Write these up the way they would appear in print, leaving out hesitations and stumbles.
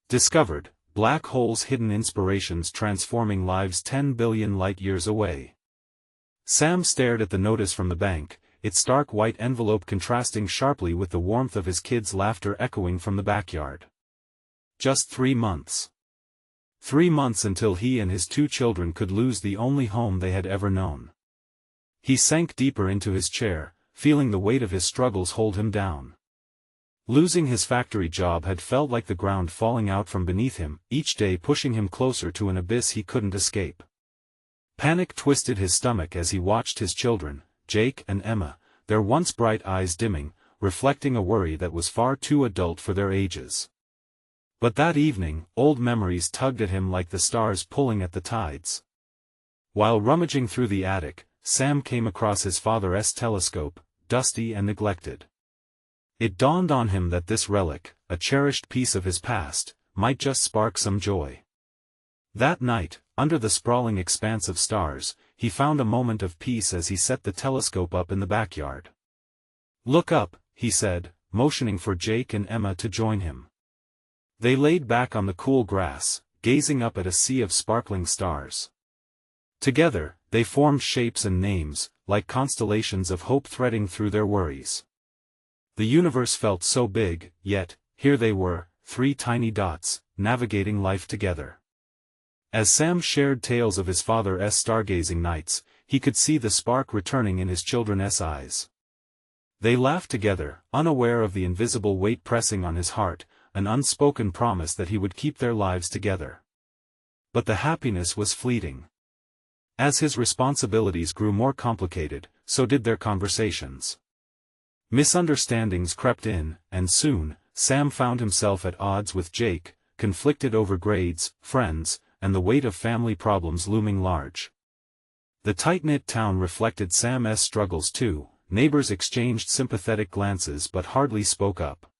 Discovered, black holes' hidden inspirations transforming lives 10 billion light-years away. Sam stared at the notice from the bank, its stark white envelope contrasting sharply with the warmth of his kids' laughter echoing from the backyard. Just 3 months. 3 months until he and his 2 children could lose the only home they had ever known. He sank deeper into his chair, feeling the weight of his struggles hold him down. Losing his factory job had felt like the ground falling out from beneath him, each day pushing him closer to an abyss he couldn't escape. Panic twisted his stomach as he watched his children, Jake and Emma, their once bright eyes dimming, reflecting a worry that was far too adult for their ages. But that evening, old memories tugged at him like the stars pulling at the tides. While rummaging through the attic, Sam came across his father's telescope, dusty and neglected. It dawned on him that this relic, a cherished piece of his past, might just spark some joy. That night, under the sprawling expanse of stars, he found a moment of peace as he set the telescope up in the backyard. "Look up," he said, motioning for Jake and Emma to join him. They laid back on the cool grass, gazing up at a sea of sparkling stars. Together, they formed shapes and names, like constellations of hope threading through their worries. The universe felt so big, yet, here they were, 3 tiny dots, navigating life together. As Sam shared tales of his father's stargazing nights, he could see the spark returning in his children's eyes. They laughed together, unaware of the invisible weight pressing on his heart, an unspoken promise that he would keep their lives together. But the happiness was fleeting. As his responsibilities grew more complicated, so did their conversations. Misunderstandings crept in, and soon, Sam found himself at odds with Jake, conflicted over grades, friends, and the weight of family problems looming large. The tight-knit town reflected Sam's struggles too. Neighbors exchanged sympathetic glances but hardly spoke up.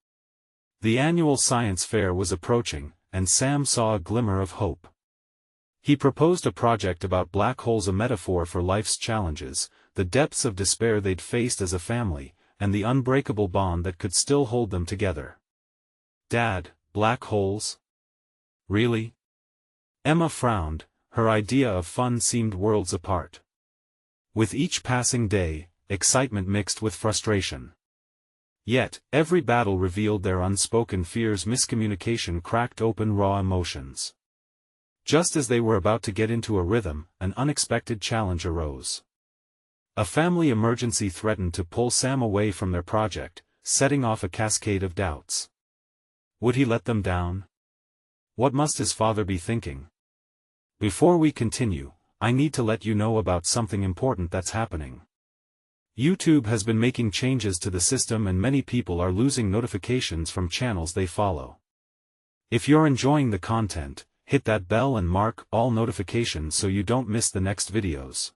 The annual science fair was approaching, and Sam saw a glimmer of hope. He proposed a project about black holes, a metaphor for life's challenges, the depths of despair they'd faced as a family, and the unbreakable bond that could still hold them together. "Dad, black holes? Really?" Emma frowned, her idea of fun seemed worlds apart. With each passing day, excitement mixed with frustration. Yet, every battle revealed their unspoken fears. Miscommunication cracked open raw emotions. Just as they were about to get into a rhythm, an unexpected challenge arose. A family emergency threatened to pull Sam away from their project, setting off a cascade of doubts. Would he let them down? What must his father be thinking? Before we continue, I need to let you know about something important that's happening. YouTube has been making changes to the system and many people are losing notifications from channels they follow. If you're enjoying the content, hit that bell and mark all notifications so you don't miss the next videos.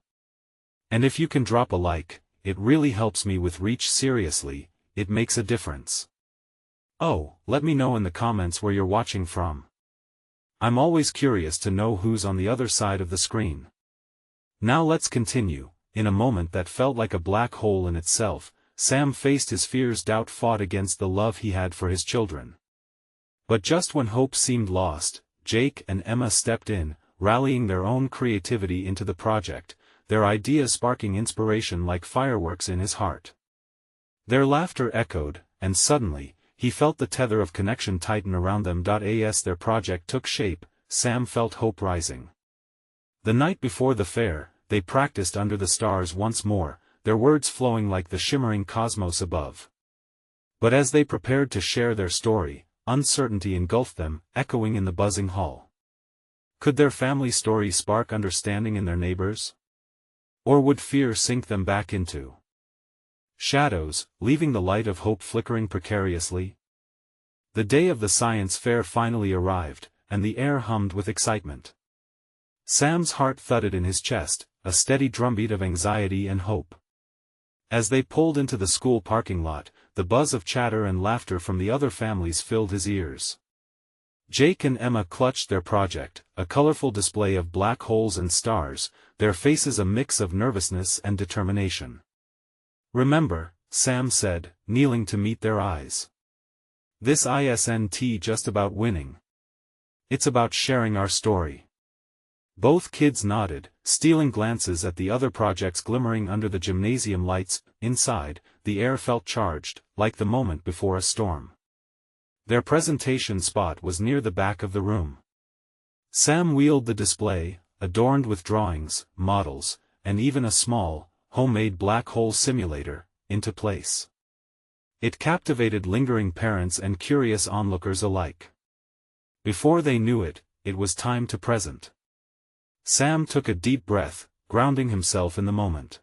And if you can drop a like, it really helps me with reach. Seriously, it makes a difference. Oh, let me know in the comments where you're watching from. I'm always curious to know who's on the other side of the screen. Now let's continue. In a moment that felt like a black hole in itself, Sam faced his fears. Doubt fought against the love he had for his children. But just when hope seemed lost, Jake and Emma stepped in, rallying their own creativity into the project, their ideas sparking inspiration like fireworks in his heart. Their laughter echoed, and suddenly, he felt the tether of connection tighten around them. As their project took shape, Sam felt hope rising. The night before the fair, they practiced under the stars once more, their words flowing like the shimmering cosmos above. But as they prepared to share their story, uncertainty engulfed them, echoing in the buzzing hall. Could their family story spark understanding in their neighbors? Or would fear sink them back into shadows, leaving the light of hope flickering precariously? The day of the science fair finally arrived, and the air hummed with excitement. Sam's heart thudded in his chest, a steady drumbeat of anxiety and hope. As they pulled into the school parking lot, the buzz of chatter and laughter from the other families filled his ears. Jake and Emma clutched their project, a colorful display of black holes and stars, their faces a mix of nervousness and determination. "Remember," Sam said, kneeling to meet their eyes. "This isn't just about winning. It's about sharing our story. Both kids nodded, stealing glances at the other projects glimmering under the gymnasium lights. Inside, the air felt charged, like the moment before a storm. Their presentation spot was near the back of the room. Sam wheeled the display, adorned with drawings, models, and even a small, homemade black hole simulator, into place. It captivated lingering parents and curious onlookers alike. Before they knew it, it was time to present. Sam took a deep breath, grounding himself in the moment.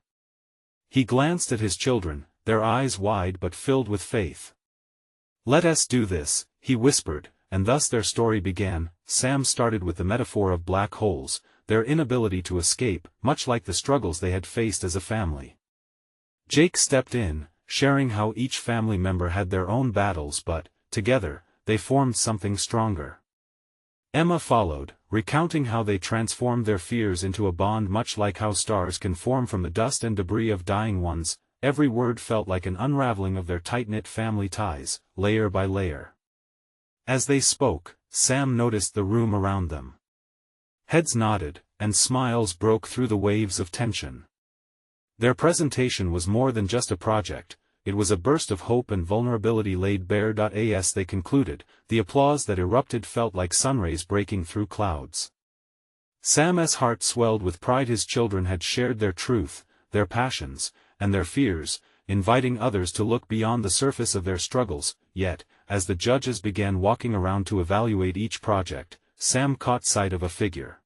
He glanced at his children, their eyes wide but filled with faith. "Let us do this," he whispered, and thus their story began. Sam started with the metaphor of black holes, their inability to escape, much like the struggles they had faced as a family. Jake stepped in, sharing how each family member had their own battles but, together, they formed something stronger. Emma followed, recounting how they transformed their fears into a bond much like how stars can form from the dust and debris of dying ones. Every word felt like an unraveling of their tight-knit family ties, layer by layer. As they spoke, Sam noticed the room around them. Heads nodded, and smiles broke through the waves of tension. Their presentation was more than just a project, it was a burst of hope and vulnerability laid bare. As they concluded, the applause that erupted felt like sunrays breaking through clouds. Sam's heart swelled with pride. His children had shared their truth, their passions, and their fears, inviting others to look beyond the surface of their struggles. Yet, as the judges began walking around to evaluate each project, Sam caught sight of a figure.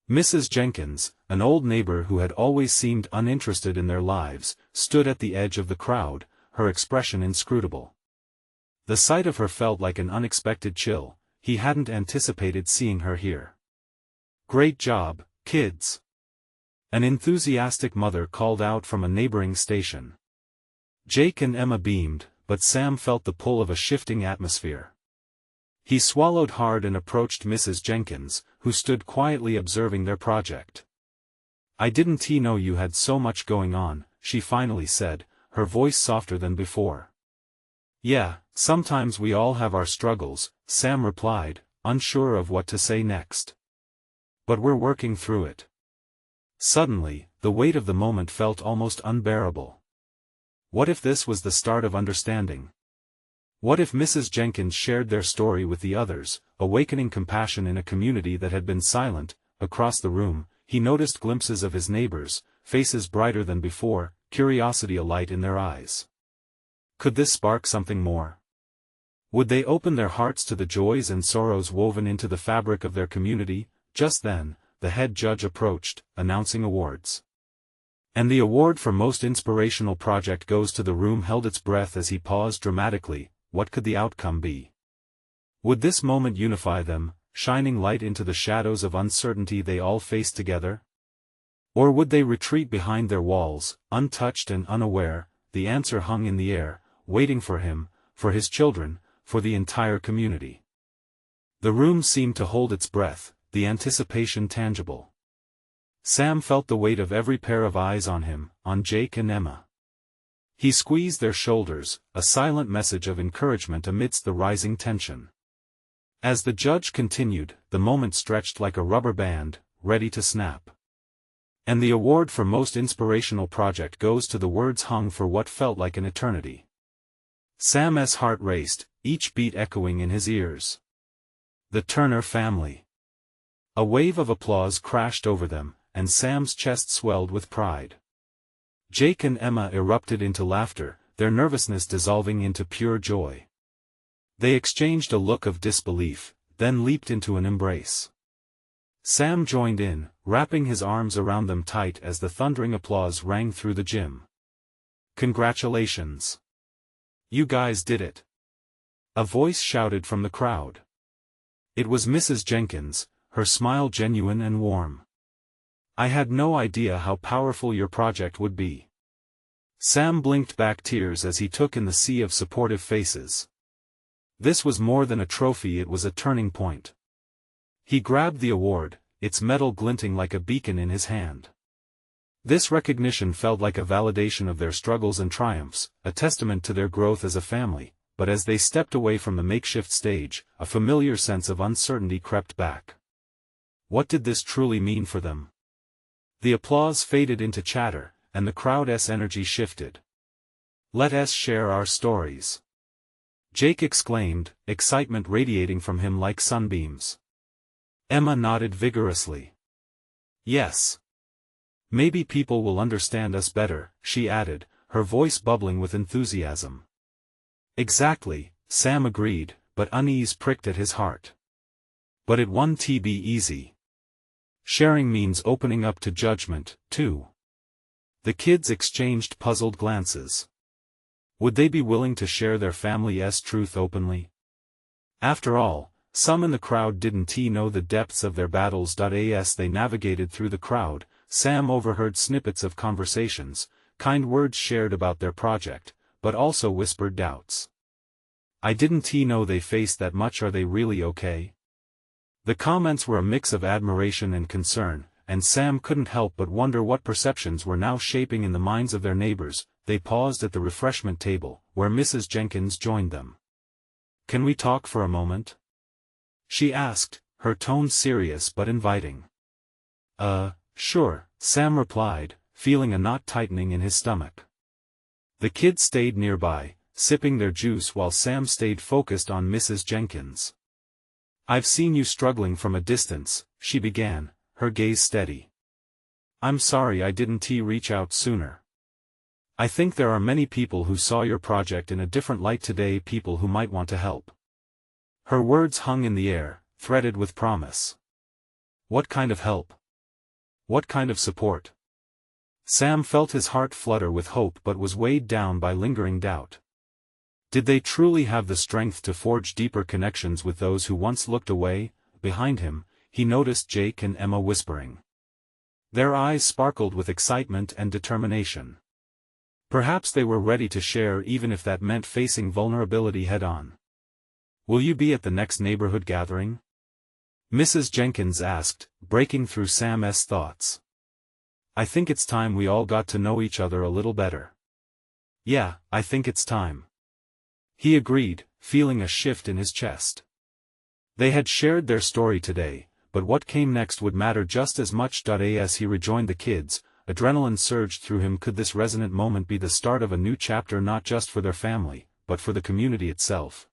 Mrs. Jenkins, an old neighbor who had always seemed uninterested in their lives, stood at the edge of the crowd, her expression inscrutable. The sight of her felt like an unexpected chill. He hadn't anticipated seeing her here. "Great job, kids!" An enthusiastic mother called out from a neighboring station. Jake and Emma beamed, but Sam felt the pull of a shifting atmosphere. He swallowed hard and approached Mrs. Jenkins, who stood quietly observing their project. "I didn't know you had so much going on," she finally said, her voice softer than before. "Yeah, sometimes we all have our struggles," Sam replied, unsure of what to say next. "But we're working through it." Suddenly, the weight of the moment felt almost unbearable. What if this was the start of understanding? What if Mrs. Jenkins shared their story with the others, awakening compassion in a community that had been silent? Across the room, he noticed glimpses of his neighbors, faces brighter than before, curiosity alight in their eyes. Could this spark something more? Would they open their hearts to the joys and sorrows woven into the fabric of their community? Just then, the head judge approached, announcing awards. And the award for most inspirational project goes to the room held its breath as he paused dramatically. What could the outcome be? Would this moment unify them, shining light into the shadows of uncertainty they all faced together? Or would they retreat behind their walls, untouched and unaware? The answer hung in the air, waiting for him, for his children, for the entire community. The room seemed to hold its breath, the anticipation tangible. Sam felt the weight of every pair of eyes on him, on Jake and Emma. He squeezed their shoulders, a silent message of encouragement amidst the rising tension. As the judge continued, the moment stretched like a rubber band, ready to snap. And the award for most inspirational project goes to the words hung for what felt like an eternity. Sam's heart raced, each beat echoing in his ears. The Turner family. A wave of applause crashed over them, and Sam's chest swelled with pride. Jake and Emma erupted into laughter, their nervousness dissolving into pure joy. They exchanged a look of disbelief, then leaped into an embrace. Sam joined in, wrapping his arms around them tight as the thundering applause rang through the gym. "Congratulations! You guys did it!" A voice shouted from the crowd. It was Mrs. Jenkins, her smile genuine and warm. "I had no idea how powerful your project would be." Sam blinked back tears as he took in the sea of supportive faces. This was more than a trophy, it was a turning point. He grabbed the award, its metal glinting like a beacon in his hand. This recognition felt like a validation of their struggles and triumphs, a testament to their growth as a family. but as they stepped away from the makeshift stage, a familiar sense of uncertainty crept back. What did this truly mean for them? The applause faded into chatter, and the crowd's energy shifted. "Let us share our stories," Jake exclaimed, excitement radiating from him like sunbeams. Emma nodded vigorously. "Yes. Maybe people will understand us better," she added, her voice bubbling with enthusiasm. "Exactly," Sam agreed, but unease pricked at his heart. "But it won't be easy. Sharing means opening up to judgment, too." The kids exchanged puzzled glances. Would they be willing to share their family's truth openly? After all, some in the crowd didn't know the depths of their battles. As they navigated through the crowd, Sam overheard snippets of conversations, kind words shared about their project, but also whispered doubts. "I didn't know they faced that much. Are they really okay?" The comments were a mix of admiration and concern, and Sam couldn't help but wonder what perceptions were now shaping in the minds of their neighbors. They paused at the refreshment table, where Mrs. Jenkins joined them. "Can we talk for a moment?" she asked, her tone serious but inviting. Sure," Sam replied, feeling a knot tightening in his stomach. The kids stayed nearby, sipping their juice while Sam stayed focused on Mrs. Jenkins. "I've seen you struggling from a distance," she began, her gaze steady. "I'm sorry I didn't reach out sooner. I think there are many people who saw your project in a different light today, people who might want to help." Her words hung in the air, threaded with promise. What kind of help? What kind of support? Sam felt his heart flutter with hope but was weighed down by lingering doubt. Did they truly have the strength to forge deeper connections with those who once looked away? Behind him, he noticed Jake and Emma whispering. Their eyes sparkled with excitement and determination. Perhaps they were ready to share even if that meant facing vulnerability head-on. "Will you be at the next neighborhood gathering?" Mrs. Jenkins asked, breaking through Sam's thoughts. "I think it's time we all got to know each other a little better." "Yeah, I think it's time," he agreed, feeling a shift in his chest. They had shared their story today, but what came next would matter just as much. As he rejoined the kids, adrenaline surged through him. Could this resonant moment be the start of a new chapter, not just for their family, but for the community itself?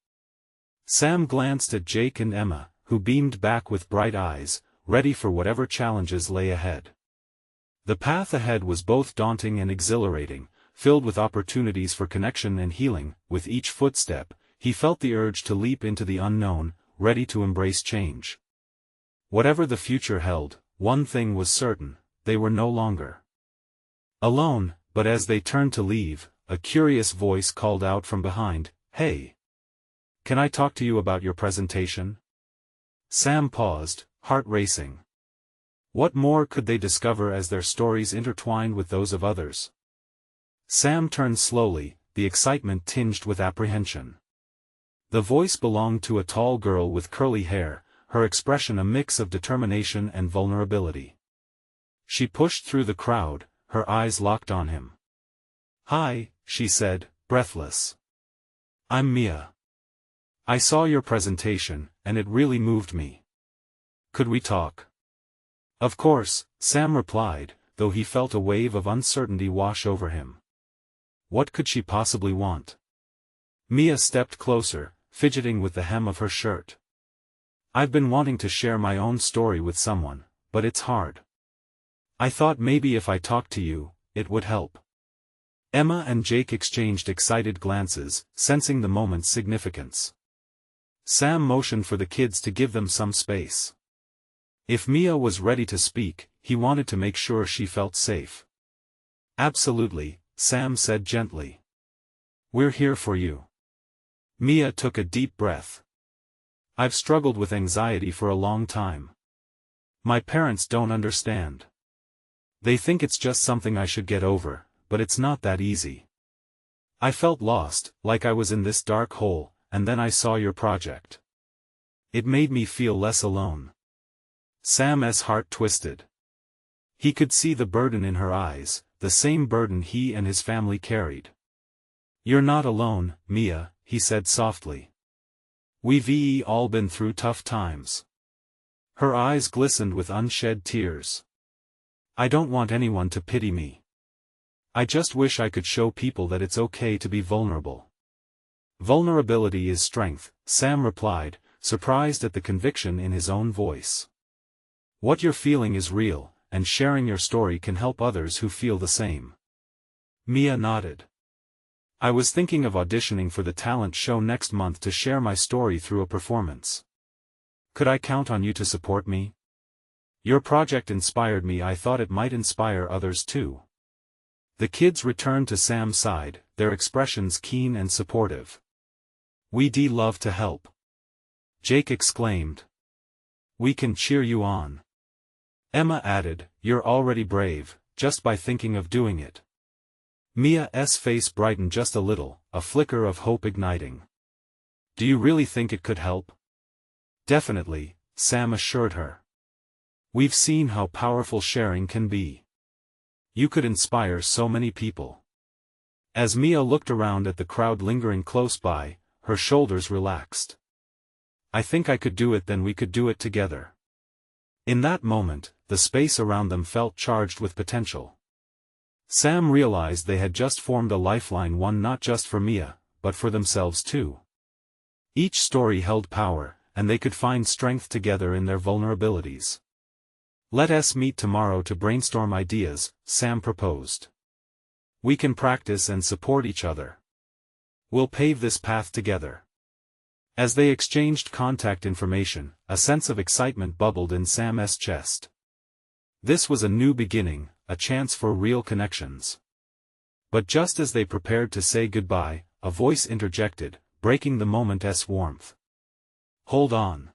Sam glanced at Jake and Emma, who beamed back with bright eyes, ready for whatever challenges lay ahead. The path ahead was both daunting and exhilarating, filled with opportunities for connection and healing. With each footstep, he felt the urge to leap into the unknown, ready to embrace change. Whatever the future held, one thing was certain: they were no longer alone. But as they turned to leave, a curious voice called out from behind, "Hey! Can I talk to you about your presentation?" Sam paused, heart racing. What more could they discover as their stories intertwined with those of others? Sam turned slowly, the excitement tinged with apprehension. The voice belonged to a tall girl with curly hair, her expression a mix of determination and vulnerability. She pushed through the crowd, her eyes locked on him. "Hi," she said, breathless. "I'm Mia. I saw your presentation, and it really moved me. Could we talk?" "Of course," Sam replied, though he felt a wave of uncertainty wash over him. What could she possibly want? Mia stepped closer, fidgeting with the hem of her shirt. "I've been wanting to share my own story with someone, but it's hard. I thought maybe if I talked to you, it would help." Emma and Jake exchanged excited glances, sensing the moment's significance. Sam motioned for the kids to give them some space. If Mia was ready to speak, he wanted to make sure she felt safe. "Absolutely," Sam said gently. "We're here for you." Mia took a deep breath. "I've struggled with anxiety for a long time. My parents don't understand. They think it's just something I should get over, but it's not that easy. I felt lost, like I was in this dark hole, and then I saw your project. It made me feel less alone." Sam's heart twisted. He could see the burden in her eyes, the same burden he and his family carried. You're not alone, Mia, he said softly. We've all been through tough times. Her eyes glistened with unshed tears. I don't want anyone to pity me. I just wish I could show people that it's okay to be vulnerable. Vulnerability is strength, Sam replied, surprised at the conviction in his own voice. What you're feeling is real, and sharing your story can help others who feel the same. Mia nodded. I was thinking of auditioning for the talent show next month to share my story through a performance. Could I count on you to support me? Your project inspired me. I thought it might inspire others too. The kids returned to Sam's side, their expressions keen and supportive. We'd love to help. Jake exclaimed. We can cheer you on. Emma added, you're already brave, just by thinking of doing it. Mia's face brightened just a little, a flicker of hope igniting. Do you really think it could help? Definitely, Sam assured her. We've seen how powerful sharing can be. You could inspire so many people. As Mia looked around at the crowd lingering close by, her shoulders relaxed. I think I could do it. Then we could do it together. In that moment, the space around them felt charged with potential. Sam realized they had just formed a lifeline, one not just for Mia, but for themselves too. Each story held power, and they could find strength together in their vulnerabilities. Let us meet tomorrow to brainstorm ideas, Sam proposed. We can practice and support each other. We'll pave this path together. As they exchanged contact information, a sense of excitement bubbled in Sam's chest. This was a new beginning, a chance for real connections. But just as they prepared to say goodbye, a voice interjected, breaking the moment's warmth. Hold on.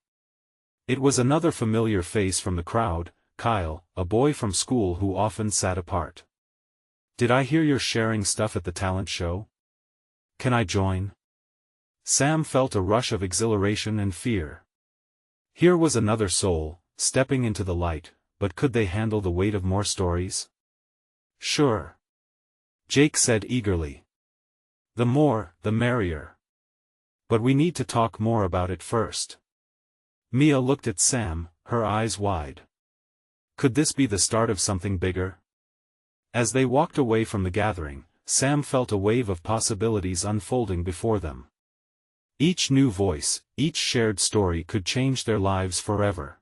It was another familiar face from the crowd, Kyle, a boy from school who often sat apart. Did I hear you're sharing stuff at the talent show? Can I join? Sam felt a rush of exhilaration and fear. Here was another soul, stepping into the light, but could they handle the weight of more stories? Sure. Jake said eagerly. The more, the merrier. But we need to talk more about it first. Mia looked at Sam, her eyes wide. Could this be the start of something bigger? As they walked away from the gathering, Sam felt a wave of possibilities unfolding before them. Each new voice, each shared story could change their lives forever.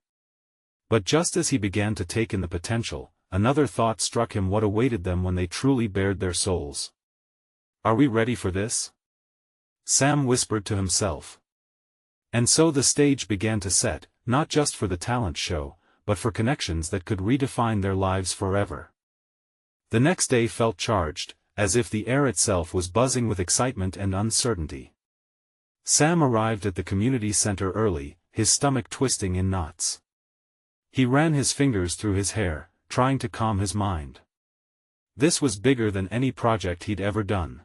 But just as he began to take in the potential, another thought struck him: what awaited them when they truly bared their souls. Are we ready for this? Sam whispered to himself. And so the stage began to set, not just for the talent show, but for connections that could redefine their lives forever. The next day felt charged, as if the air itself was buzzing with excitement and uncertainty. Sam arrived at the community center early, his stomach twisting in knots. He ran his fingers through his hair, trying to calm his mind. This was bigger than any project he'd ever done.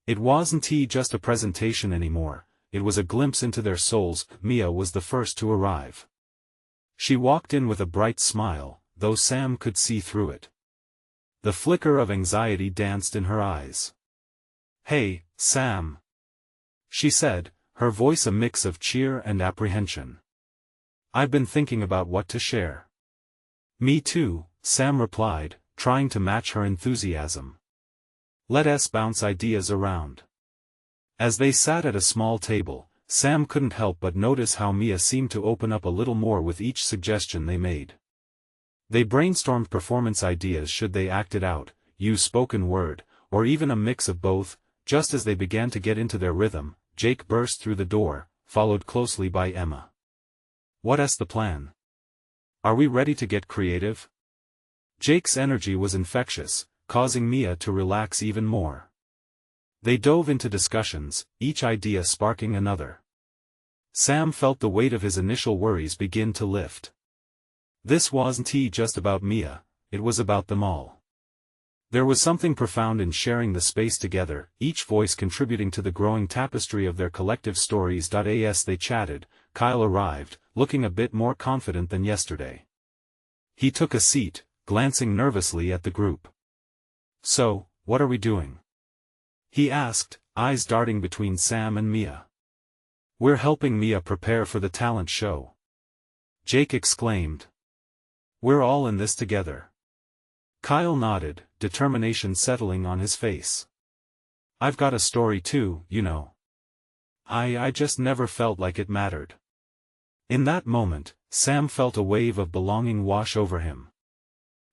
It wasn't just a presentation anymore, it was a glimpse into their souls. Mia was the first to arrive. She walked in with a bright smile, though Sam could see through it. The flicker of anxiety danced in her eyes. Hey, Sam, she said, her voice a mix of cheer and apprehension. I've been thinking about what to share. Me too, Sam replied, trying to match her enthusiasm. Let us bounce ideas around. As they sat at a small table, Sam couldn't help but notice how Mia seemed to open up a little more with each suggestion they made. They brainstormed performance ideas: should they act it out, use spoken word, or even a mix of both. Just as they began to get into their rhythm, Jake burst through the door, followed closely by Emma. What's the plan? Are we ready to get creative? Jake's energy was infectious, causing Mia to relax even more. They dove into discussions, each idea sparking another. Sam felt the weight of his initial worries begin to lift. This wasn't just about Mia, it was about them all. There was something profound in sharing the space together, each voice contributing to the growing tapestry of their collective stories. As they chatted, Kyle arrived, looking a bit more confident than yesterday. He took a seat, glancing nervously at the group. So, what are we doing? he asked, eyes darting between Sam and Mia. We're helping Mia prepare for the talent show. Jake exclaimed. We're all in this together. Kyle nodded, determination settling on his face. I've got a story too, you know. I just never felt like it mattered. In that moment, Sam felt a wave of belonging wash over him.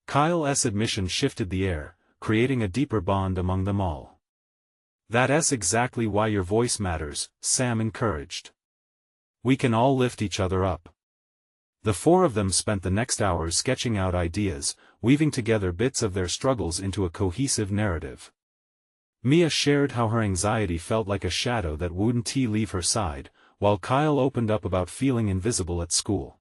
Kyle's admission shifted the air, creating a deeper bond among them all. That's exactly why your voice matters, Sam encouraged. We can all lift each other up. The four of them spent the next hours sketching out ideas, weaving together bits of their struggles into a cohesive narrative. Mia shared how her anxiety felt like a shadow that wouldn't leave her side, while Kyle opened up about feeling invisible at school.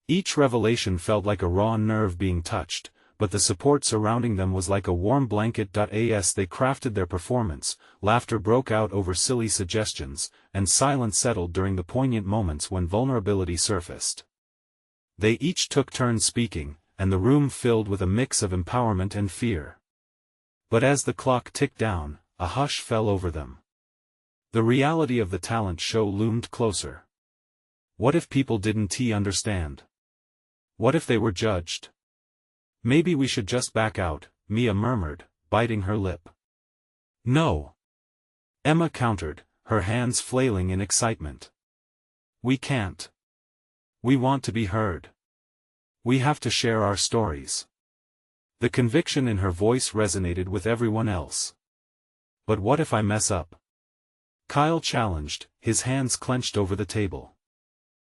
Each revelation felt like a raw nerve being touched, but the support surrounding them was like a warm blanket. As they crafted their performance, laughter broke out over silly suggestions, and silence settled during the poignant moments when vulnerability surfaced. They each took turns speaking, and the room filled with a mix of empowerment and fear. But as the clock ticked down, a hush fell over them. The reality of the talent show loomed closer. What if people didn't understand? What if they were judged? Maybe we should just back out, Mia murmured, biting her lip. No. Emma countered, her hands flailing in excitement. We can't. We want to be heard. We have to share our stories. The conviction in her voice resonated with everyone else. But what if I mess up? Kyle challenged, his hands clenched over the table.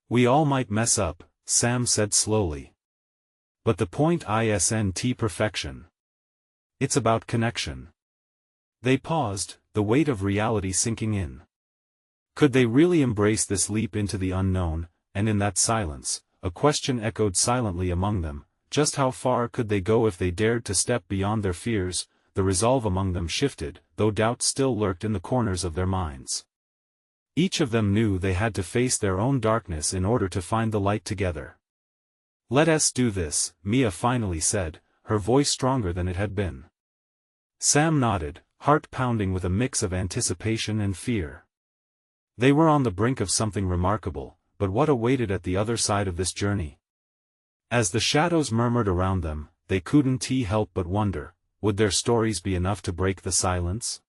We all might mess up, Sam said slowly. But the point isn't perfection. It's about connection. They paused, the weight of reality sinking in. Could they really embrace this leap into the unknown? And in that silence, a question echoed silently among them. Just how far could they go if they dared to step beyond their fears? The resolve among them shifted, though doubt still lurked in the corners of their minds. Each of them knew they had to face their own darkness in order to find the light together. Let us do this, Mia finally said, her voice stronger than it had been. Sam nodded, heart pounding with a mix of anticipation and fear. They were on the brink of something remarkable, but what awaited at the other side of this journey? As the shadows murmured around them, they couldn't help but wonder, would their stories be enough to break the silence?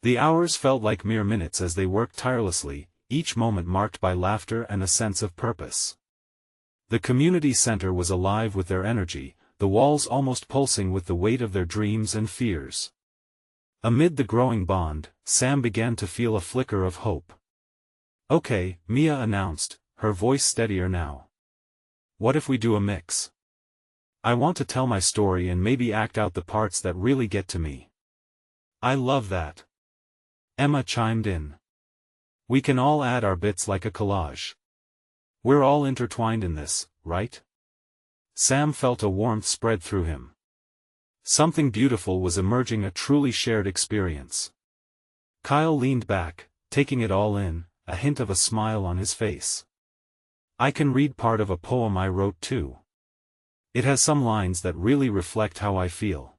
The hours felt like mere minutes as they worked tirelessly, each moment marked by laughter and a sense of purpose. The community center was alive with their energy, the walls almost pulsing with the weight of their dreams and fears. Amid the growing bond, Sam began to feel a flicker of hope. Okay, Mia announced, her voice steadier now. What if we do a mix? I want to tell my story and maybe act out the parts that really get to me. I love that. Emma chimed in. We can all add our bits like a collage. We're all intertwined in this, right? Sam felt a warmth spread through him. Something beautiful was emerging, a truly shared experience. Kyle leaned back, taking it all in, a hint of a smile on his face. I can read part of a poem I wrote too. It has some lines that really reflect how I feel.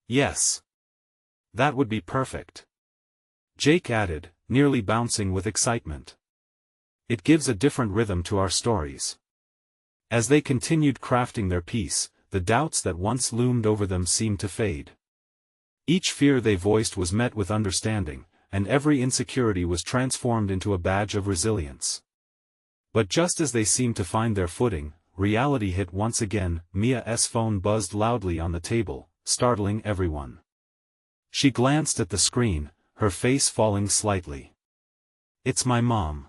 Yes. That would be perfect. Jake added, nearly bouncing with excitement. It gives a different rhythm to our stories. As they continued crafting their piece, the doubts that once loomed over them seemed to fade. Each fear they voiced was met with understanding, and every insecurity was transformed into a badge of resilience. But just as they seemed to find their footing, reality hit once again. Mia's phone buzzed loudly on the table, startling everyone. She glanced at the screen, her face falling slightly. It's my mom.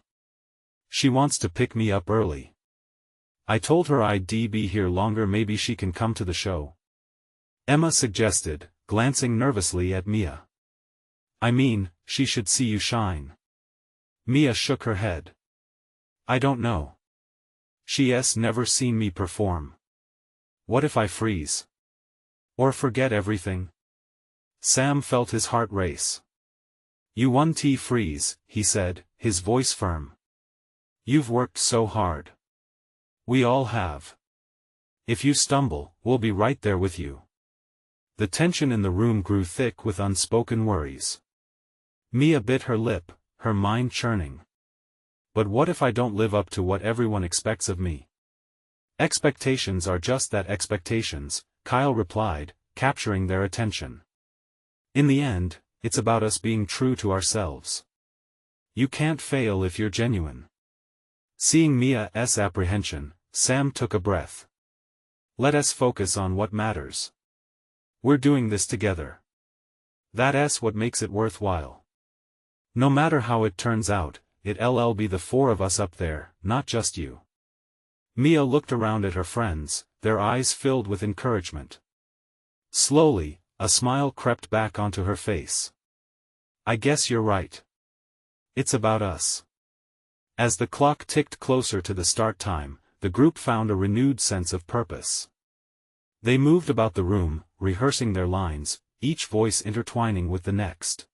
She wants to pick me up early. I told her I'd be here longer, maybe she can come to the show. Emma suggested, glancing nervously at Mia. I mean, she should see you shine. Mia shook her head. I don't know. She's never seen me perform. What if I freeze? Or forget everything? Sam felt his heart race. You won't freeze, he said, his voice firm. You've worked so hard. We all have. If you stumble, we'll be right there with you. The tension in the room grew thick with unspoken worries. Mia bit her lip, her mind churning. But what if I don't live up to what everyone expects of me? Expectations are just that, expectations, Kyle replied, capturing their attention. In the end, it's about us being true to ourselves. You can't fail if you're genuine. Seeing Mia's apprehension, Sam took a breath. Let us focus on what matters. We're doing this together. That's what makes it worthwhile. No matter how it turns out, it'll be the four of us up there, not just you. Mia looked around at her friends, their eyes filled with encouragement. Slowly, a smile crept back onto her face. I guess you're right. It's about us. As the clock ticked closer to the start time, the group found a renewed sense of purpose. They moved about the room, rehearsing their lines, each voice intertwining with the next.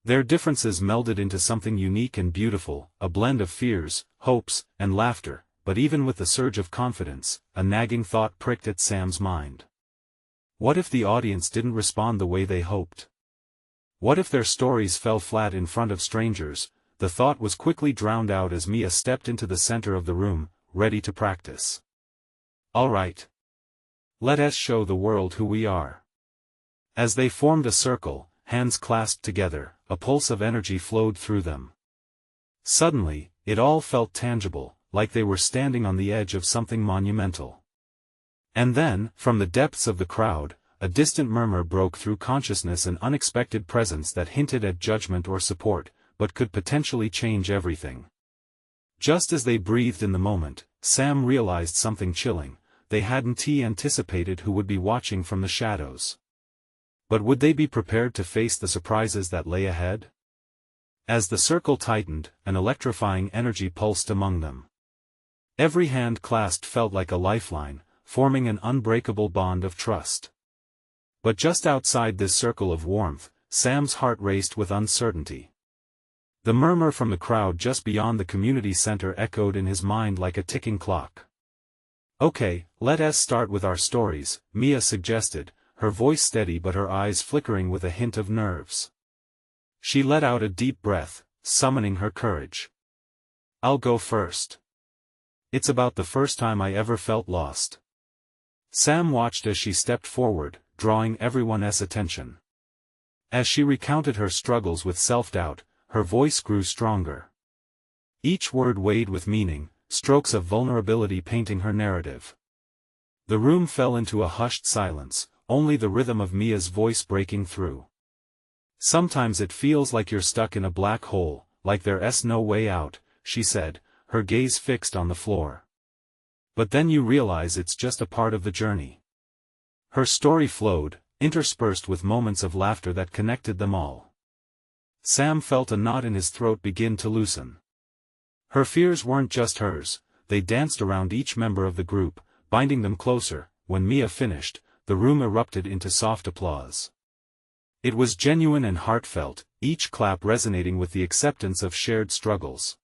Their differences melded into something unique and beautiful, a blend of fears, hopes, and laughter, but even with the surge of confidence, a nagging thought pricked at Sam's mind. What if the audience didn't respond the way they hoped? What if their stories fell flat in front of strangers? The thought was quickly drowned out as Mia stepped into the center of the room, ready to practice. All right. Let us show the world who we are. As they formed a circle, hands clasped together, a pulse of energy flowed through them. Suddenly, it all felt tangible, like they were standing on the edge of something monumental. And then, from the depths of the crowd, a distant murmur broke through consciousness, an unexpected presence that hinted at judgment or support, but could potentially change everything. Just as they breathed in the moment, Sam realized something chilling. They hadn't anticipated who would be watching from the shadows. But would they be prepared to face the surprises that lay ahead? As the circle tightened, an electrifying energy pulsed among them. Every hand clasped felt like a lifeline, forming an unbreakable bond of trust. But just outside this circle of warmth, Sam's heart raced with uncertainty. The murmur from the crowd just beyond the community center echoed in his mind like a ticking clock. Okay, let us start with our stories, Mia suggested, her voice steady but her eyes flickering with a hint of nerves. She let out a deep breath, summoning her courage. I'll go first. It's about the first time I ever felt lost. Sam watched as she stepped forward, drawing everyone's attention. As she recounted her struggles with self-doubt, her voice grew stronger. Each word weighed with meaning, strokes of vulnerability painting her narrative. The room fell into a hushed silence, only the rhythm of Mia's voice breaking through. Sometimes it feels like you're stuck in a black hole, like there's no way out, she said, her gaze fixed on the floor. But then you realize it's just a part of the journey. Her story flowed, interspersed with moments of laughter that connected them all. Sam felt a knot in his throat begin to loosen. Her fears weren't just hers, they danced around each member of the group, binding them closer. When Mia finished, the room erupted into soft applause. It was genuine and heartfelt, each clap resonating with the acceptance of shared struggles.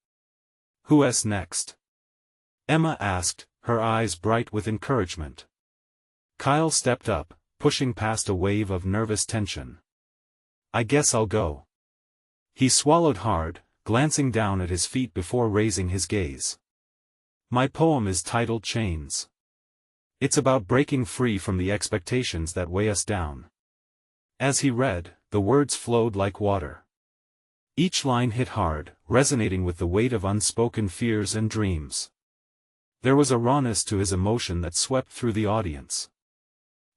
Who's next? Emma asked, her eyes bright with encouragement. Kyle stepped up, pushing past a wave of nervous tension. I guess I'll go. He swallowed hard, glancing down at his feet before raising his gaze. My poem is titled Chains. It's about breaking free from the expectations that weigh us down. As he read, the words flowed like water. Each line hit hard, resonating with the weight of unspoken fears and dreams. There was a rawness to his emotion that swept through the audience.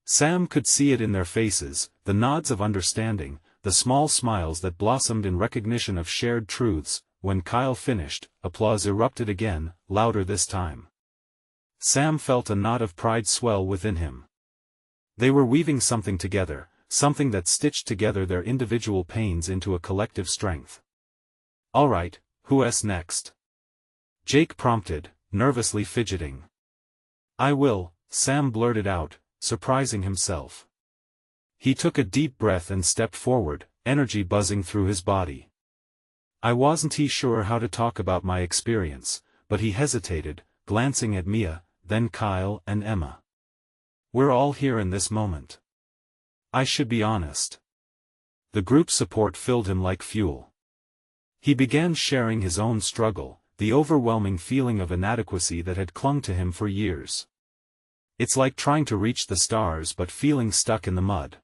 Sam could see it in their faces, the nods of understanding, the small smiles that blossomed in recognition of shared truths. When Kyle finished, applause erupted again, louder this time. Sam felt a knot of pride swell within him. They were weaving something together, something that stitched together their individual pains into a collective strength. All right, who's next? Jake prompted, nervously fidgeting. I will, Sam blurted out, surprising himself. He took a deep breath and stepped forward, energy buzzing through his body. I wasn't sure how to talk about my experience, but he hesitated, glancing at Mia, then Kyle and Emma. We're all here in this moment. I should be honest. The group support filled him like fuel. He began sharing his own struggle, the overwhelming feeling of inadequacy that had clung to him for years. It's like trying to reach the stars but feeling stuck in the mud.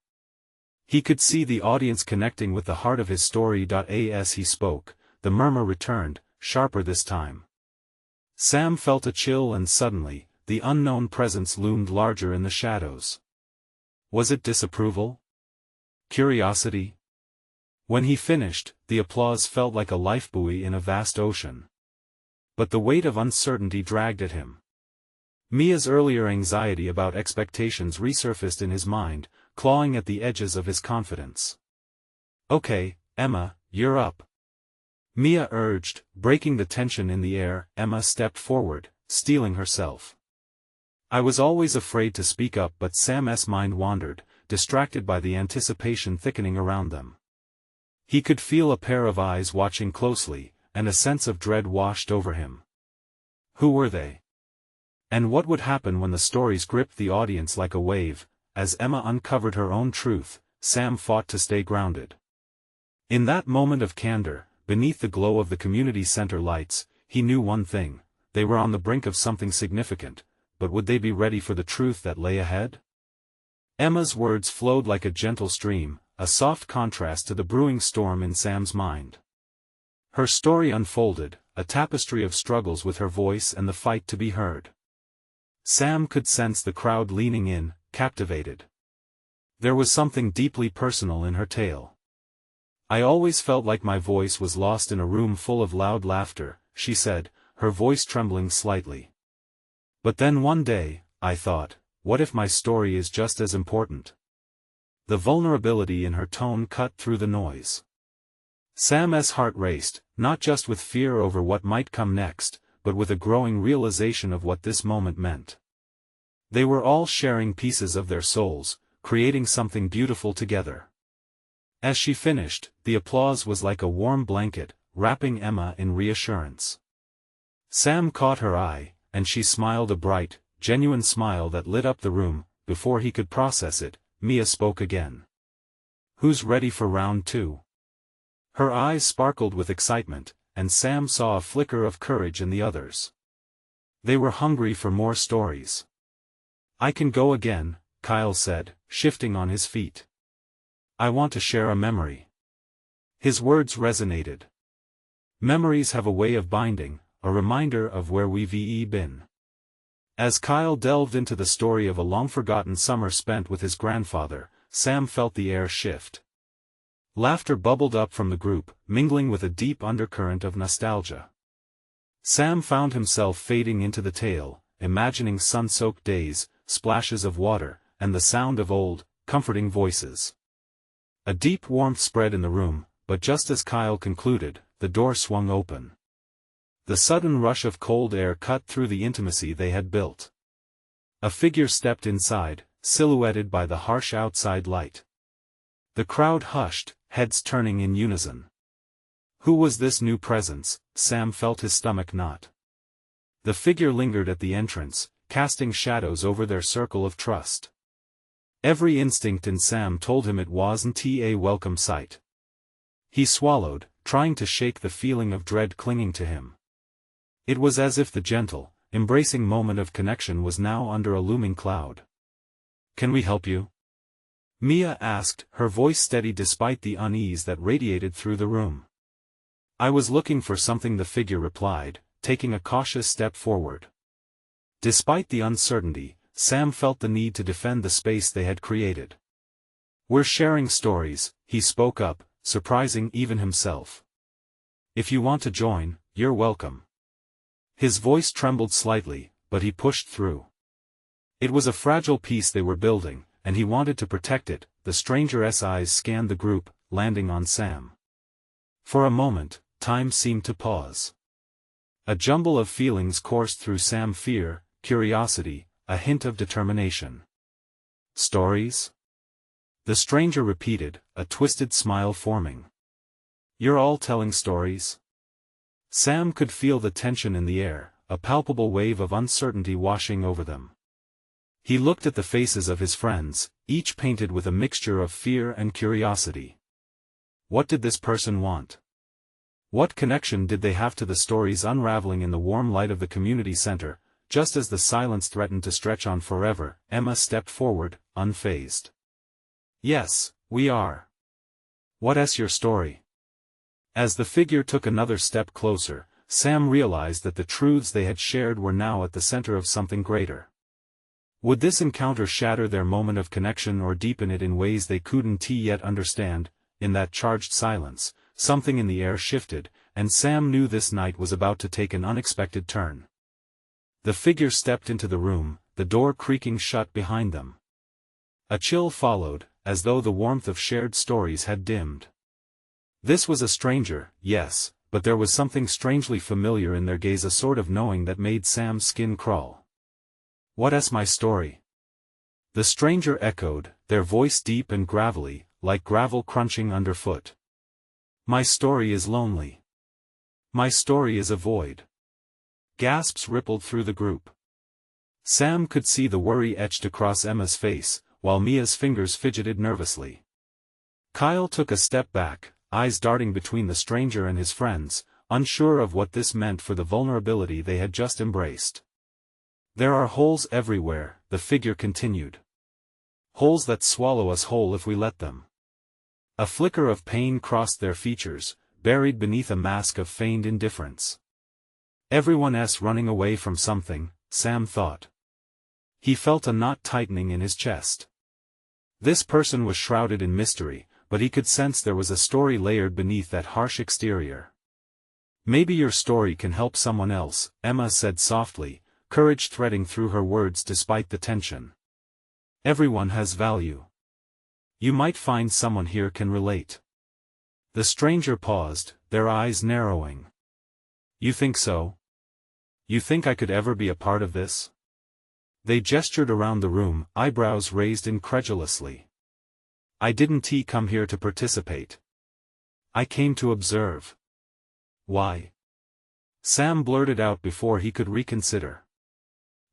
He could see the audience connecting with the heart of his story. As he spoke, the murmur returned, sharper this time. Sam felt a chill, and suddenly, the unknown presence loomed larger in the shadows. Was it disapproval? Curiosity? When he finished, the applause felt like a lifebuoy in a vast ocean. But the weight of uncertainty dragged at him. Mia's earlier anxiety about expectations resurfaced in his mind, clawing at the edges of his confidence. "Okay, Emma, you're up," Mia urged, breaking the tension in the air. Emma stepped forward, steeling herself. "I was always afraid to speak up," but Sam's mind wandered, distracted by the anticipation thickening around them. He could feel a pair of eyes watching closely, and a sense of dread washed over him. Who were they? And what would happen when the stories gripped the audience like a wave? As Emma uncovered her own truth, Sam fought to stay grounded. In that moment of candor, beneath the glow of the community center lights, he knew one thing: they were on the brink of something significant, but would they be ready for the truth that lay ahead? Emma's words flowed like a gentle stream, a soft contrast to the brewing storm in Sam's mind. Her story unfolded, a tapestry of struggles with her voice and the fight to be heard. Sam could sense the crowd leaning in, captivated. There was something deeply personal in her tale. "I always felt like my voice was lost in a room full of loud laughter," she said, her voice trembling slightly. "But then one day, I thought, what if my story is just as important?" The vulnerability in her tone cut through the noise. Sam's heart raced, not just with fear over what might come next, but with a growing realization of what this moment meant. They were all sharing pieces of their souls, creating something beautiful together. As she finished, the applause was like a warm blanket, wrapping Emma in reassurance. Sam caught her eye, and she smiled, a bright, genuine smile that lit up the room. Before he could process it, Mia spoke again. "Who's ready for round 2? Her eyes sparkled with excitement, and Sam saw a flicker of courage in the others. They were hungry for more stories. "I can go again," Kyle said, shifting on his feet. "I want to share a memory." His words resonated. Memories have a way of binding, a reminder of where we've been. As Kyle delved into the story of a long-forgotten summer spent with his grandfather, Sam felt the air shift. Laughter bubbled up from the group, mingling with a deep undercurrent of nostalgia. Sam found himself fading into the tale, imagining sun-soaked days, splashes of water, and the sound of old, comforting voices. A deep warmth spread in the room, but just as Kyle concluded, the door swung open. The sudden rush of cold air cut through the intimacy they had built. A figure stepped inside, silhouetted by the harsh outside light. The crowd hushed, heads turning in unison. Who was this new presence? Sam felt his stomach knot. The figure lingered at the entrance, casting shadows over their circle of trust. Every instinct in Sam told him it wasn't a welcome sight. He swallowed, trying to shake the feeling of dread clinging to him. It was as if the gentle, embracing moment of connection was now under a looming cloud. "Can we help you?" Mia asked, her voice steady despite the unease that radiated through the room. "I was looking for something," the figure replied, taking a cautious step forward. Despite the uncertainty, Sam felt the need to defend the space they had created. "We're sharing stories," he spoke up, surprising even himself. "If you want to join, you're welcome." His voice trembled slightly, but he pushed through. It was a fragile piece they were building, and he wanted to protect it. The stranger's eyes scanned the group, landing on Sam. For a moment, time seemed to pause. A jumble of feelings coursed through Sam: fear, curiosity, a hint of determination. "Stories?" the stranger repeated, a twisted smile forming. "You're all telling stories?" Sam could feel the tension in the air, a palpable wave of uncertainty washing over them. He looked at the faces of his friends, each painted with a mixture of fear and curiosity. What did this person want? What connection did they have to the stories unraveling in the warm light of the community center? Just as the silence threatened to stretch on forever, Emma stepped forward, unfazed. Yes, we are. What's your story? As the figure took another step closer, Sam realized that the truths they had shared were now at the center of something greater. Would this encounter shatter their moment of connection or deepen it in ways they couldn't yet understand? In that charged silence, something in the air shifted, and Sam knew this night was about to take an unexpected turn. The figure stepped into the room, the door creaking shut behind them. A chill followed, as though the warmth of shared stories had dimmed. This was a stranger, yes, but there was something strangely familiar in their gaze, a sort of knowing that made Sam's skin crawl. What's my story? The stranger echoed, their voice deep and gravelly, like gravel crunching underfoot. My story is lonely. My story is a void. Gasps rippled through the group. Sam could see the worry etched across Emma's face, while Mia's fingers fidgeted nervously. Kyle took a step back, eyes darting between the stranger and his friends, unsure of what this meant for the vulnerability they had just embraced. There are holes everywhere, the figure continued. Holes that swallow us whole if we let them. A flicker of pain crossed their features, buried beneath a mask of feigned indifference. Everyone's running away from something, Sam thought. He felt a knot tightening in his chest. This person was shrouded in mystery, but he could sense there was a story layered beneath that harsh exterior. Maybe your story can help someone else, Emma said softly, courage threading through her words despite the tension. Everyone has value. You might find someone here can relate. The stranger paused, their eyes narrowing. You think so? You think I could ever be a part of this? They gestured around the room, eyebrows raised incredulously. I didn't come here to participate. I came to observe. Why? Sam blurted out before he could reconsider.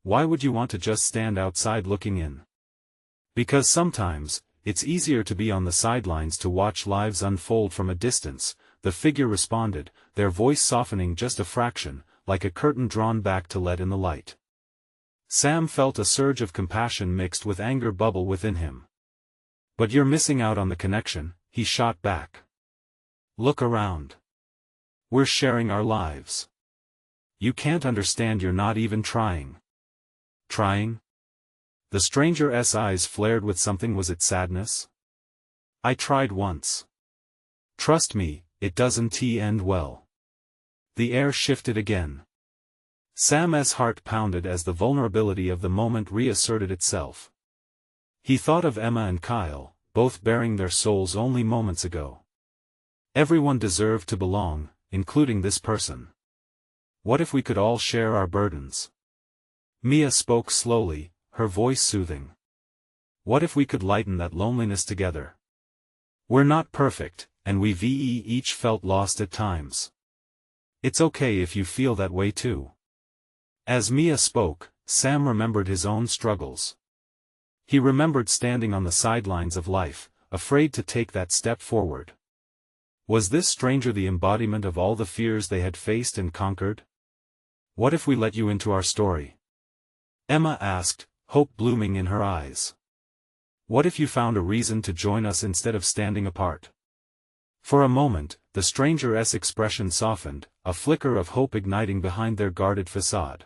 Why would you want to just stand outside looking in? Because sometimes, it's easier to be on the sidelines to watch lives unfold from a distance, the figure responded, their voice softening just a fraction, like a curtain drawn back to let in the light. Sam felt a surge of compassion mixed with anger bubble within him. But you're missing out on the connection, he shot back. Look around. We're sharing our lives. You can't understand, you're not even trying. Trying? The stranger's eyes flared with something. Was it sadness? I tried once. Trust me, it doesn't end well. The air shifted again. Sam's heart pounded as the vulnerability of the moment reasserted itself. He thought of Emma and Kyle, both bearing their souls only moments ago. Everyone deserved to belong, including this person. What if we could all share our burdens? Mia spoke slowly, her voice soothing. What if we could lighten that loneliness together? We're not perfect, and we've each felt lost at times. It's okay if you feel that way too. As Mia spoke, Sam remembered his own struggles. He remembered standing on the sidelines of life, afraid to take that step forward. Was this stranger the embodiment of all the fears they had faced and conquered? What if we let you into our story? Emma asked, hope blooming in her eyes. What if you found a reason to join us instead of standing apart? For a moment, the stranger's expression softened, a flicker of hope igniting behind their guarded facade.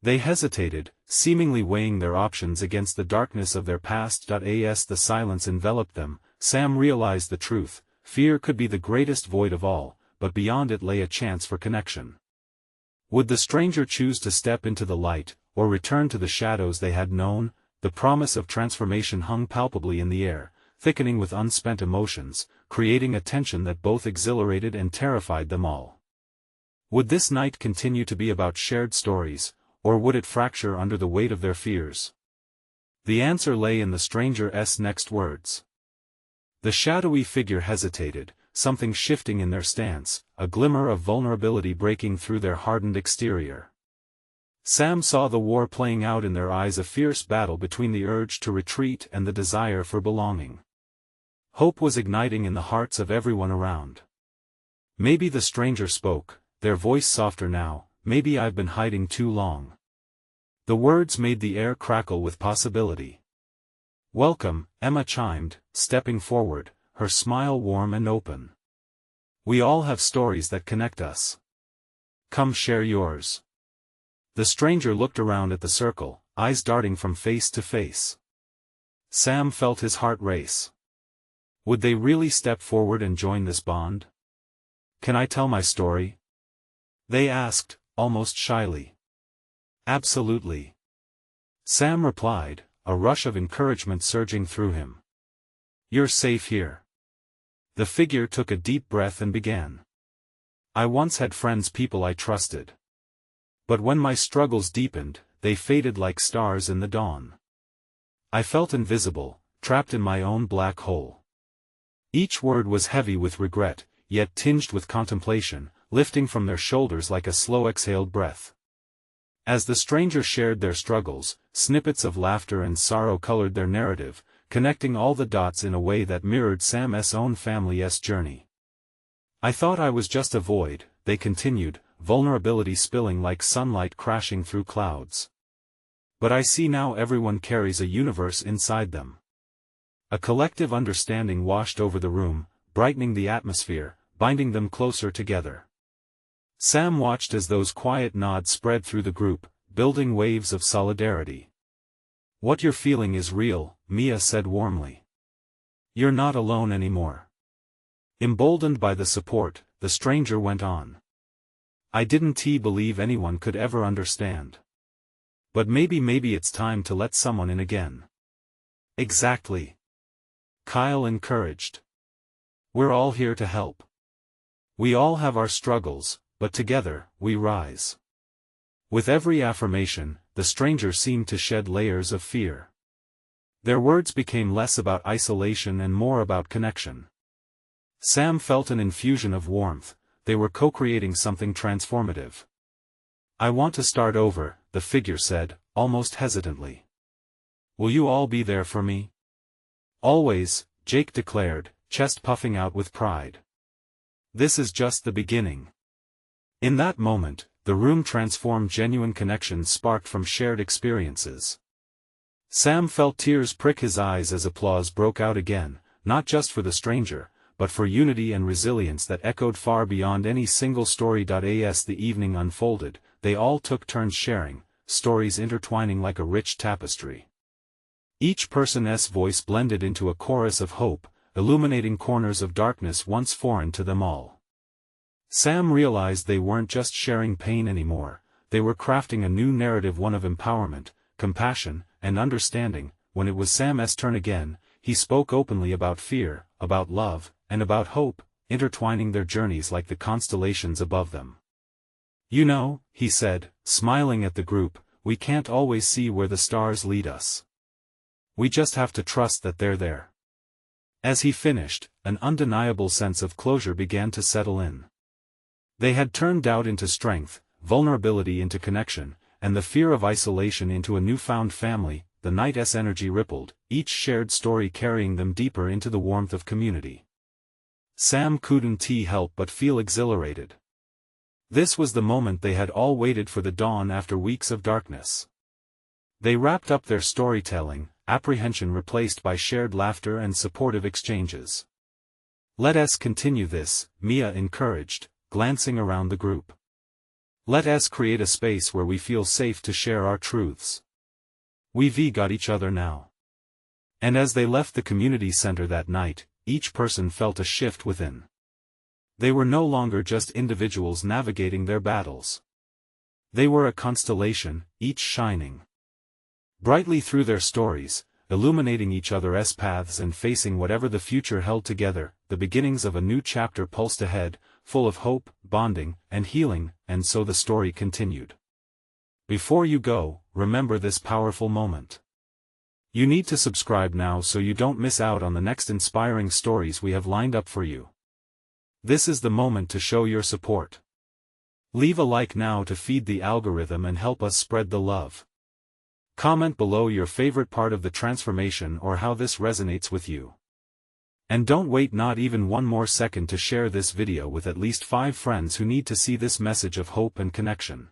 They hesitated, seemingly weighing their options against the darkness of their past. As the silence enveloped them, Sam realized the truth: fear could be the greatest void of all, but beyond it lay a chance for connection. Would the stranger choose to step into the light, or return to the shadows they had known? The promise of transformation hung palpably in the air, thickening with unspent emotions, creating a tension that both exhilarated and terrified them all. Would this night continue to be about shared stories, or would it fracture under the weight of their fears? The answer lay in the stranger's next words. The shadowy figure hesitated, something shifting in their stance, a glimmer of vulnerability breaking through their hardened exterior. Sam saw the war playing out in their eyes, a fierce battle between the urge to retreat and the desire for belonging. Hope was igniting in the hearts of everyone around. Maybe the stranger spoke, their voice softer now, maybe I've been hiding too long. The words made the air crackle with possibility. Welcome, Emma chimed, stepping forward, her smile warm and open. We all have stories that connect us. Come share yours. The stranger looked around at the circle, eyes darting from face to face. Sam felt his heart race. Would they really step forward and join this bond? Can I tell my story? They asked, almost shyly. Absolutely. Sam replied, a rush of encouragement surging through him. You're safe here. The figure took a deep breath and began. I once had friends, people I trusted. But when my struggles deepened, they faded like stars in the dawn. I felt invisible, trapped in my own black hole. Each word was heavy with regret, yet tinged with contemplation, lifting from their shoulders like a slow exhaled breath. As the stranger shared their struggles, snippets of laughter and sorrow colored their narrative, connecting all the dots in a way that mirrored Sam's own family's journey. I thought I was just a void, they continued, vulnerability spilling like sunlight crashing through clouds. But I see now everyone carries a universe inside them. A collective understanding washed over the room, brightening the atmosphere, binding them closer together. Sam watched as those quiet nods spread through the group, building waves of solidarity. What you're feeling is real, Mia said warmly. You're not alone anymore. Emboldened by the support, the stranger went on. I didn't believe anyone could ever understand. But maybe it's time to let someone in again. Exactly. Kyle encouraged. We're all here to help. We all have our struggles, but together, we rise. With every affirmation, the stranger seemed to shed layers of fear. Their words became less about isolation and more about connection. Sam felt an infusion of warmth. They were co-creating something transformative. I want to start over, the figure said, almost hesitantly. Will you all be there for me? Always, Jake declared, chest puffing out with pride. This is just the beginning. In that moment, the room transformed, genuine connections sparked from shared experiences. Sam felt tears prick his eyes as applause broke out again, not just for the stranger, but for unity and resilience that echoed far beyond any single story. As the evening unfolded, they all took turns sharing, stories intertwining like a rich tapestry. Each person's voice blended into a chorus of hope, illuminating corners of darkness once foreign to them all. Sam realized they weren't just sharing pain anymore, they were crafting a new narrative, one of empowerment, compassion, and understanding. When it was Sam's turn again, he spoke openly about fear, about love, and about hope, intertwining their journeys like the constellations above them. You know, he said, smiling at the group, we can't always see where the stars lead us. We just have to trust that they're there. As he finished, an undeniable sense of closure began to settle in. They had turned doubt into strength, vulnerability into connection, and the fear of isolation into a newfound family. The night's energy rippled, each shared story carrying them deeper into the warmth of community. Sam couldn't help but feel exhilarated. This was the moment they had all waited for, the dawn after weeks of darkness. They wrapped up their storytelling, apprehension replaced by shared laughter and supportive exchanges. Let us continue this, Mia encouraged, glancing around the group. Let us create a space where we feel safe to share our truths. We've got each other now. And as they left the community center that night, each person felt a shift within. They were no longer just individuals navigating their battles. They were a constellation, each shining brightly through their stories, illuminating each other's paths and facing whatever the future held together. The beginnings of a new chapter pulsed ahead, full of hope, bonding, and healing, and so the story continued. Before you go, remember this powerful moment. You need to subscribe now so you don't miss out on the next inspiring stories we have lined up for you. This is the moment to show your support. Leave a like now to feed the algorithm and help us spread the love. Comment below your favorite part of the transformation or how this resonates with you. And don't wait not even one more second to share this video with at least 5 friends who need to see this message of hope and connection.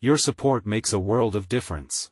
Your support makes a world of difference.